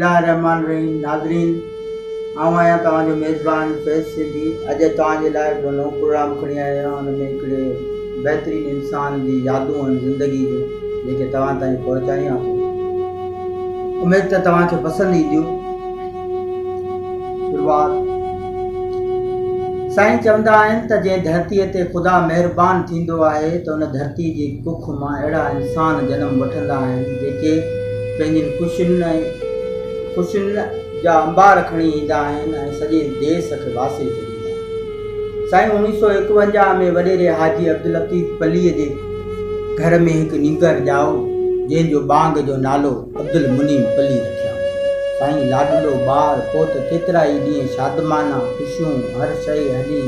बिस्मिल्लाहिर्रहमानिर्रहीम। नाज़रीन, आऊं आहियां तव्हांजो मेज़बान फैज़ सिंधी। अॼु तव्हांजे लाइ हिकिड़ो नओं प्रोग्राम खणी आयो आहियां। हुन में हिकिड़े बहितरीन इंसान जी यादूं आहिनि ज़िंदगी जूं, जेके तव्हां ताईं पहुचायां थो। उमेद त तव्हांखे पसंदि ईंदियूं। शुरूआत। साईं चवंदा आहिनि त जंहिं धरतीअ ते ख़ुदा महिरबान थींदो आहे त उन धरती जी कुख मां अहिड़ा इंसान जनम वठंदा आहिनि जेके पंहिंजियुनि ख़ुशियुनि जा अंबार खणी ईंदा आहिनि ऐं सॼे देश खे वासे छॾींदा आहिनि। साईं 1951 में वॾेरे हाजी अब्दुल लतीफ़ पलीअ जे घर में हिकु नीगर ॼाओ जंहिंजो बांग जो नालो अब्दुल मुनीम पली रखिया। साईं लाडलो ॿार पोइ त केतिरा ई ॾींहं शादमाना ख़ुशियूं हर शइ हली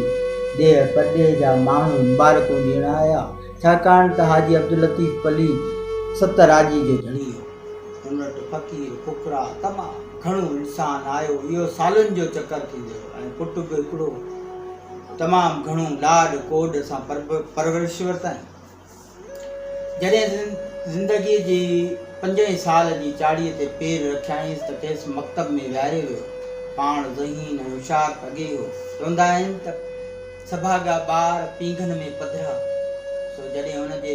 ॾेह परॾेह जा माण्हू मुबारकूं ॾियण आया, छाकाणि त हाजी अब्दुल लतीफ़ पली 7 राजी जो धणी हो। हुन वटि फ़क़ीर फुकरा तमामु घणो इंसान आयो। इहो सालनि जो चकर थींदो ऐं पुट बि हिकिड़ो तमामु घणो लाड कोड सां परवरिश वरितनि। जॾहिं ज़िंदगीअ जी 5 साल जी चाड़ीअ ते पेर रखियाईंसि त खेसि मकतब में विहारे वियो। पाण ज़हीन ऐं होशियार अॻे हो। चवंदा आहिनि त सभागा ॿार पींघनि में पधरा। सो जॾहिं हुनजे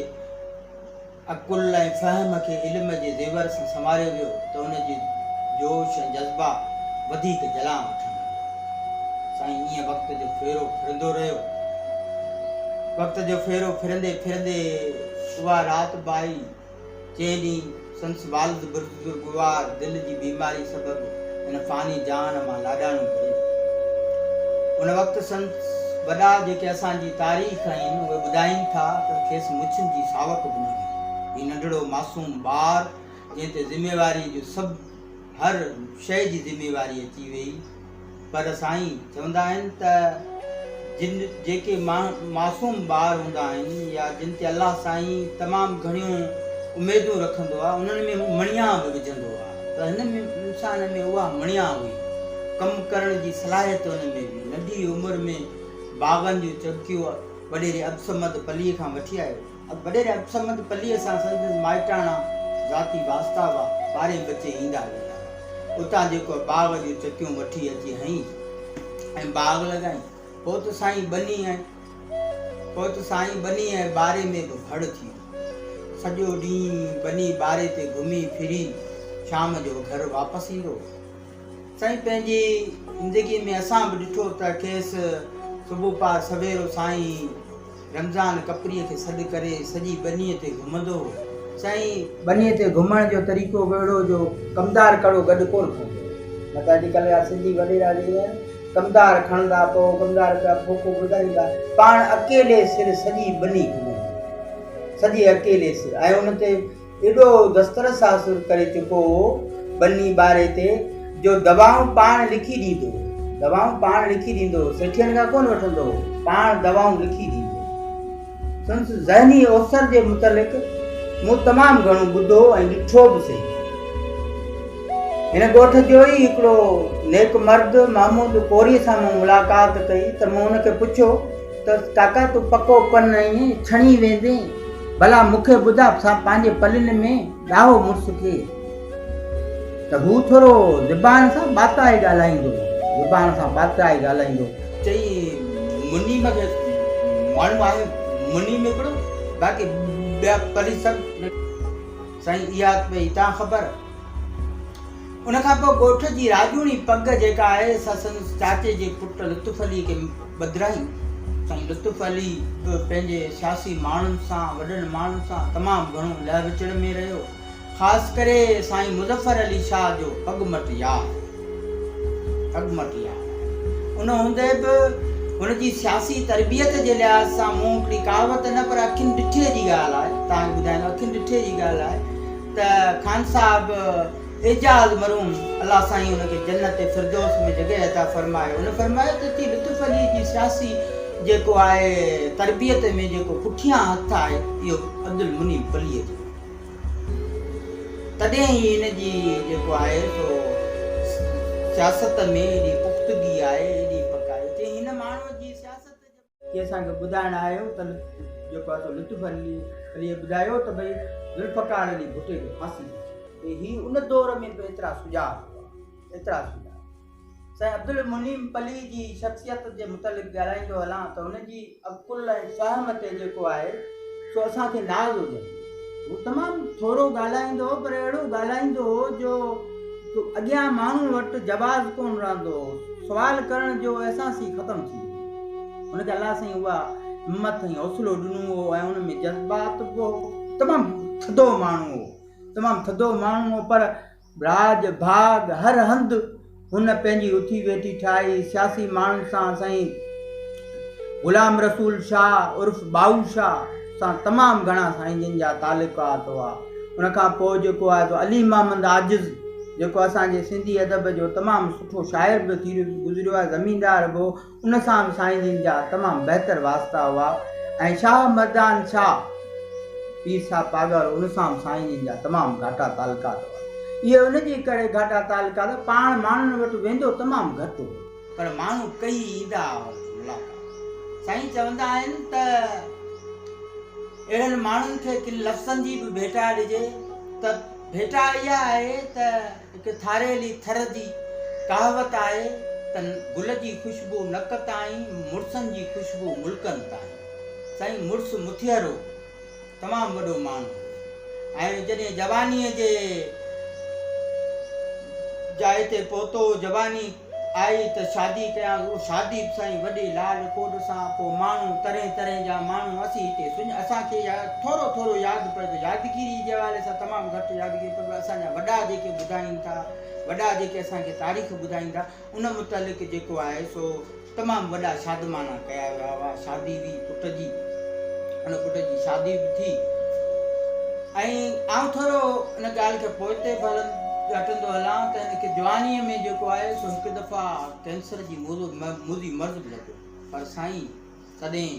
अकुल ऐं फ़हम खे इल्म जे ज़ेवर सां संवारियो वियो त हुनजी जोश ऐं जज़्बा वधीक जलां वठण लॻा। साईं ईअं वक़्त जो फेरो फिरंदो रहियो। वक़्त जो फेरो फिरंदे फिरंदे उहा राति बाई जंहिं ॾींहुं संस वालिद बुज़ुर्गवार दिलि जी बीमारी सबबु हिन फ़ानी जान मां लाॾाणो करे। उन वक़्तु संस वॾा जेके असांजी तारीख़ आहिनि उहे ॿुधाइनि था त खेसि मुछुनि जी सावक बि न हुई। हीउ नंढड़ो मासूम ॿार जंहिं ते ज़िम्मेवारी जो सभु हर शइ जी ज़िम्मेवारी अची वई। पर साईं चवंदा आहिनि त जेके मासूम ॿार हूंदा आहिनि या जिन ते अलाह साईं तमामु घणियूं उमेदूं रखंदो आहे, उन्हनि में मणिया बि विझंदो आहे। त हिन में इंसान में उहा मणिया हुई। कमु करण जी सलाहियत हुन में हुई। नंढी उमिरि में बाग़नि जूं चौकियूं वॾेरे अब्दुसमद पलीअ खां वठी आयो। वॾेरे अब्दुसमद पलीअ सां संदसि माइटाणा ज़ाती वास्ता हुआ। 12 बचे ईंदा वेंदा। उतां जेको बाग़ जूं चकियूं वठी अची हई ऐं बाग़ लॻाई। पोइ त साईं बनी ऐं ॿारे में बि भड़ थी। सॼो ॾींहुं बनी ॿारे ते घुमी फिरी शाम जो घर वापसि ईंदो। साईं पंहिंजी ज़िंदगीअ में असां बि ॾिठो त खेसि सुबुह पार सवेरो साईं रमज़ान कपरीअ खे सॾु करे सॼी बनीअ ते घुमंदो। साईं बनीअ ते घुमण जो तरीक़ो अहिड़ो जो कमदार कड़ो गॾु कोन खणंदो। न त अॼुकल्ह जा सिंधी वॾेरा जेके कमदार खणंदा, पोइ कमदार पिया फोको ॿुधाईंदा। पाण अकेले सिर सॼी बनी घुमंदा, सॼी अकेले सिर। ऐं उन ते एॾो दस्तरस हासिल करे चुको हो बनी ॿारे ते जो दवाऊं पाण लिखी ॾींदो। सेठियनि खां कोन वठंदो, पाण दवाऊं लिखी ॾींदो। संस ज़हनी ओसर जे मुतलिक़ मूं तमामु घणो ॿुधो ऐं ॾिठो बि सही। हिन ॻोठ जो ई हिकिड़ो नेक मर्द महमूद कोरीअ सां मूं मुलाक़ात कई त मूं हुनखे पुछियो त काका तूं पको पन आहीं, छणी वेंदे, भला मूंखे ॿुधा पंहिंजे पलियुनि में ॾाहो मुड़ुस खे। त हू थोरो ज़ुबान सां बाताए ॻाल्हाईंदो। चई मुनीम खे माण्हू आहे, मुनीम हिकिड़ो, बाक़ी ॿिया पली सभु। साईं इहा भई तव्हां ख़बर। उन खां पोइ ॻोठ जी राजूणी पग जेका आहे संस चाचे जे पुट लुत्फ़ अली खे ॿधराई। साईं लुत्फ़ अली पंहिंजे सियासी माण्हुनि सां, वॾनि माण्हुनि सां तमामु घणो लह विचड़ में रहियो। ख़ासि करे साईं मुज़फ़र अली शाह जो पगमट यार। उन हूंदे बि हुनजी सियासी तरबियत जे लिहाज़ सां मूं हिकिड़ी कहावत न पर अखियुनि ॾिठे जी ॻाल्हि आहे, तव्हांखे ॿुधाईंदो। अखियुनि ॾिठे जी ॻाल्हि आहे त ख़ान साहिब एजाज़ मरूम अलाह साईं हुनखे जन्नत फिरदौस में जॻह अता फरमायो। हुन फरमायो त लुत्फ़ अली जी सियासी जेको आहे तरबियत में जेको पुठियां हथु आहे इहो अब्दुल मुनीम पलीअ जो। तॾहिं ई हिन जी जेको आहे सो सियासत में एॾी पुख़्तगी आहे, एॾी पकाए। चई हिन माण्हूअ जी सियासत खे असांखे ॿुधाइण आयो त जेको आहे लुत्फ़ अली ॿुधायो त भई ज़ुल्फ़कार अली भुट्टे खे फांसी। ही उन दौर में बि एतिरा सुजाॻ हुआ। एतिरा सुठा। साईं अब्दुल मुनीम पली जी शख़्सियत जे मुतलिक़ ॻाल्हाईंदो हलां त हुनजी अकुल ऐं फ़हम ते जेको आहे सो असांखे नाज़ हुजे। हू तमामु थोरो ॻाल्हाईंदो पर अहिड़ो ॻाल्हाईंदो जो अॻियां माण्हू वटि जवाबु कोन रहंदो, सुवाल करण जो अहसास ई ख़तमु थी वियो। हुनखे अलाह साईं उहा हिमत ऐं हौसलो ॾिनो हो ऐं हुन में जज़्बात बि तमामु थधो माण्हू हो, तमामु थधो माण्हू हो। पर राज भाग हर हंधि हुन पंहिंजी उथी वेठी ठाही। सियासी माण्हुनि सां साईं ग़ुलाम रसूल शाह उर्फ़ बाऊ शाह सां तमामु घणा साईं जिन जा तालुकात हुआ। उनखां पोइ जेको आहे अली मोहम्मद आजिज़ जेको असांजे सिंधी अदब जो तमामु सुठो शाइर बि थी गुज़रियो आहे, ज़मीनदार बि हो, उन सां बि साईं जिन जा तमामु बहितर वास्ता हुआ। ऐं शाह मर्दान शाह पीर साहब पागल उन सां बि साईं जिन जा तमामु घाटा तालुकात हुआ। इहे उनजे करे घाटा तालुकात पाण माण्हुनि वटि वेंदो तमामु घटि हो, पर माण्हू कई ईंदा मुलाक़ात। साईं चवंदा आहिनि त अहिड़नि माण्हुनि खे किन लफ़्ज़नि जी बि भेटा ॾिजे त भेटा इहा आहे त हिकु थारेली थर जी कहावत आहे त गुल जी ख़ुशबू नक ताईं, मुड़सनि जी ख़ुशबू मुल्कनि ताईं। साईं मुड़ुसु मुथियरो तमामु वॾो माण्हू ऐं जॾहिं जवानीअ जे जाइ ते पहुतो, जवानी आई त शादी कयां, उहो शादी बि साईं वॾे लाल कोड सां। पोइ माण्हू तरह तरह जा माण्हू असीं हिते असांखे थोरो थोरो यादि पए थो, यादगिरी जे हवाले सां तमामु घटि यादगिरी पर असांजा वॾा जेके ॿुधाइनि था, वॾा जेके असांखे तारीख़ ॿुधाइनि था, उन मुतालिक़ जेको आहे सो तमामु वॾा शादमाना कया विया हुआ। शादी बि पुट जी, हुन पुट जी शादी बि थी। ऐं आउं थोरो इन ॻाल्हि खे पोइ ते घटंदो हलां त हिनखे जवानीअ में जेको आहे सो हिकु दफ़ा कैंसर जी मुज़ी मर्ज़ बि लॻो, पर साईं तॾहिं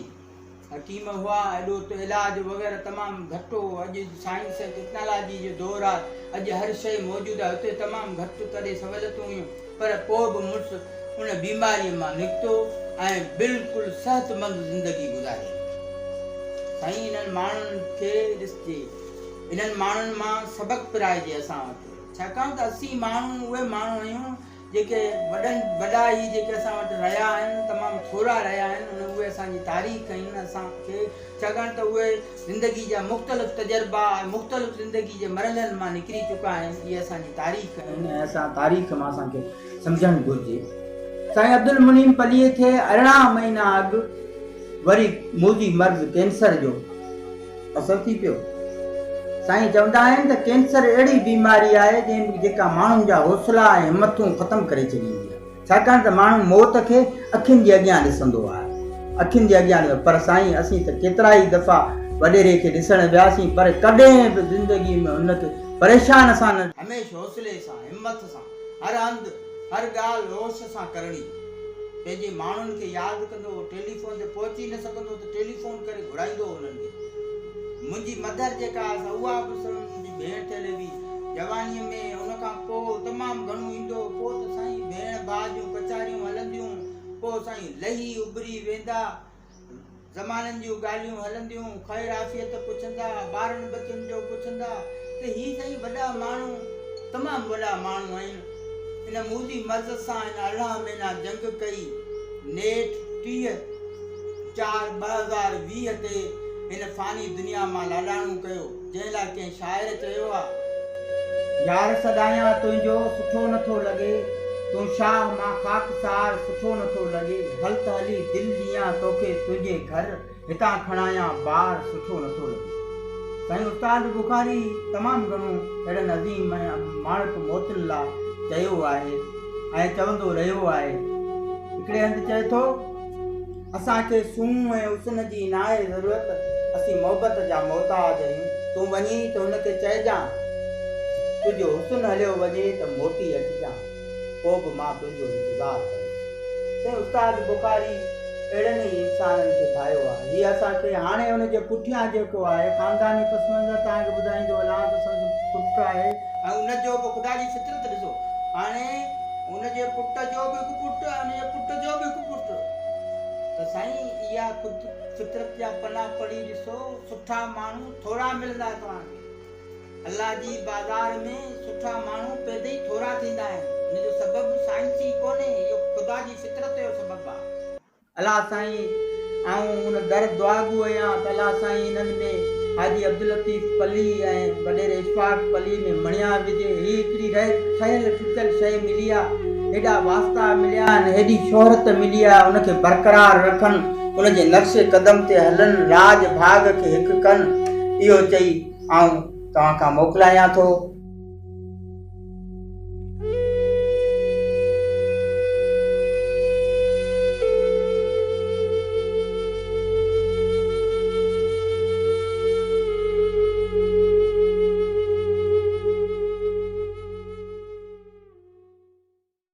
हकीम हुआ, एॾो त इलाज वग़ैरह तमामु घटि हो। अॼु साइंस ऐं टेक्नोलॉजी जो दौरु आहे, अॼु हर शइ मौजूदु आहे, हुते तमामु घटि तॾहिं सहूलियतूं हुयूं, पर पोइ बि मुड़ुसु उन बीमारीअ मां निकितो ऐं बिल्कुलु सिहतमंद ज़िंदगी गुज़ारी। साईं इन्हनि माण्हुनि खे ॾिसजे, इन्हनि माण्हुनि मां सबक़ु पिराइजे असां वटि, छाकाणि त असीं माण्हू उहे माण्हू आहियूं जेके वॾा ई जेके असां वटि रहिया आहिनि, तमामु थोरा रहिया आहिनि, उहे असांजी तारीख़ आहिनि असांखे, छाकाणि त उहे ज़िंदगी जा मुख़्तलिफ़ तजुर्बा मुख़्तलिफ़ ज़िंदगी जे मरहलनि मां निकिरी चुका आहिनि। इहे असांजी तारीख़ आहिनि ऐं असां तारीख़ मां असांखे सम्झणु घुरिजे। साईं अब्दुल मुनीम पलीअ खे 18 महीना अॻु वरी मुज़ी मर्ज़ कैंसर जो असरु थी पियो। साईं चवंदा आहिनि त कैंसर अहिड़ी बीमारी आहे जेका माण्हुनि जा हौसला ऐं हिमतूं ख़तमु करे छॾींदी आहे, छाकाणि त माण्हू मौत खे अखियुनि जे अॻियां ॾिसंदो आहे, अखियुनि जे अॻियां। पर साईं असीं त केतिरा ई दफ़ा वॾेरे खे ॾिसण वियासीं, पर कॾहिं बि ज़िंदगी में हुनखे परेशान सां न, हमेशह हौसले सां हिमत सां हर हंधि हर ॻाल्हि होश सां करणी। पंहिंजे माण्हुनि खे यादि कंदो, टेलीफोन ते पहुची न सघंदो त टेलीफोन करे घुराईंदो हुननि खे। मुंहिंजी मदर जेका आहे उहा बि मुंहिंजी भेण थियल हुई जवानीअ में, उनखां पोइ तमामु घणो ईंदो। पोइ त साईं भेण भाउ जूं कचारियूं हलंदियूं, पोइ साईं लही उभरी वेंदा, ज़माननि जूं ॻाल्हियूं हलंदियूं, ख़ैर आफ़ियत पुछंदा, ॿारनि बचनि जो पुछंदा। त ही साईं वॾा माण्हू तमामु वॾा माण्हू आहिनि। इन मुज़ी मर्ज़ सां हिन 18 महीना जंग कई। नेठ 30/4/2020 ते हिन फ़ानी दुनिया मां लाॾाणो कयो, जंहिं लाइ कंहिं शाइर चयो आहे, यार सदायां तुंहिंजो सुठो नथो लॻे, तूं शाह मां खाकसार सुठो नथो लॻे, हल त हली दिलि ॾियां तोखे तुंहिंजे घर, हितां खणायां ॿार सुठो नथो लॻे। साईं उस्ताद बुखारी तमामु घणो अहिड़नि अज़ीम माण्हू मोतुनि लाइ चयो आहे ऐं चवंदो रहियो आहे। हिकिड़े हंधि चए थो, असांखे सूंहं ऐं उसन जी न आहे ज़रूरत, असीं मोहबत जा मोहताज आहियूं। तूं वञी त हुनखे चइजां तुंहिंजो हुस्न हलियो वञे त मोटी अचिजां, पोइ बि मां तुंहिंजो इंतज़ारु कयां। साईं उस्ताद बुखारी अहिड़नि ई इंसाननि खे ठाहियो आहे। हीअ असांखे हाणे हुनजे पुठियां जेको आहे ख़ानदानी पसमंज़र तव्हांखे ॿुधाईंदो हलां त संदसि पुटु आहे ऐं उनजो बि ख़ुदा जी फितरत ॾिसो, हाणे उनजे पुट जो बि हिकु पुटु आहे, उनजे पुट जो बि हिकु पुटु। त साईं इहा ख़ुदि फितरत जा पना पढ़ी ॾिसो, सुठा माण्हू थोरा मिलंदा तव्हांखे। अल्लाह जी बाज़ार में सुठा माण्हू पैदा ई थोरा थींदा आहिनि। हिनजो सबबु साइंसी कोन्हे, इहो ख़ुदा जी फितरत जो सबबु आहे। अलाह साईं आऊं हुन दर दुआगू आहियां त अलाह साईं हिननि में हाजी अब्दुल लतीफ़ पली ऐं वॾेरे इशफाक़ पली में मणिया विझे। ही हिकिड़ी ठहियल ठुकियल शइ मिली आहे, हेॾा वास्ता मिलिया आहिनि, हेॾी शोहरत मिली आहे, उनखे बरक़रार रखनि, उनजे नक्शे क़दम ते हलनि, राज भाग खे हिकु कनि। इहो चई आऊं तव्हां खां मोकिलायां थो।